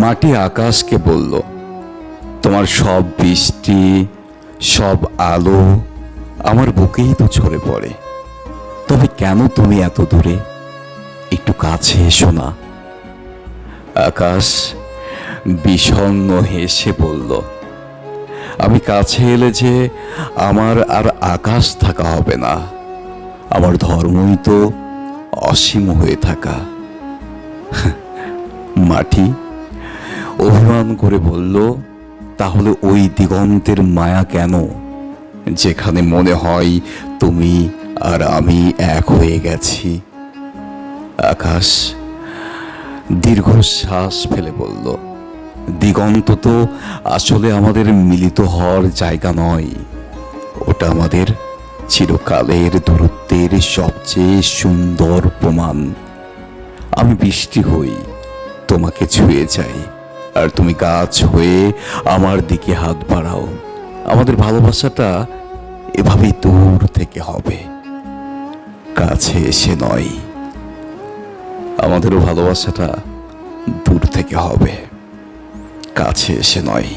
মাটি আকাশকে বলল, তোমার সব বৃষ্টি, সব আলো আমার বুকেই তো ঝরে পড়ে। তবে কেন তুমি এত দূরে? একটু কাছে এসো না। আকাশ বিষণ্ণ হেসে বলল, আমি কাছে এলে যে আমার আর আকাশ থাকা হবে না। আমার ধর্মই তো অসীম হয়ে থাকা। মাটি অভিমান করে বলল, তাহলে ওই দিগন্তের মায়া কেন, যেখানে মনে হয় তুমি আর আমি এক হয়ে গেছি? আকাশ দীর্ঘশ্বাস ফেলে বলল, দিগন্ত তো আসলে আমাদের মিলিত হওয়ার জায়গা নয়, ওটা আমাদের চিরকালের দূরত্বের সবচেয়ে সুন্দর প্রমাণ। আমি বৃষ্টি হই, তোমাকে ছুঁয়ে যাই, আর তুমি গাছ হয়ে আমার দিকে হাত বাড়াও। আমাদের ভালোবাসাটা এভাবেই দূর থেকে হবে, কাছে এসে নয়। আমাদেরও ভালোবাসাটা দূর থেকে হবে, কাছে এসে নয়।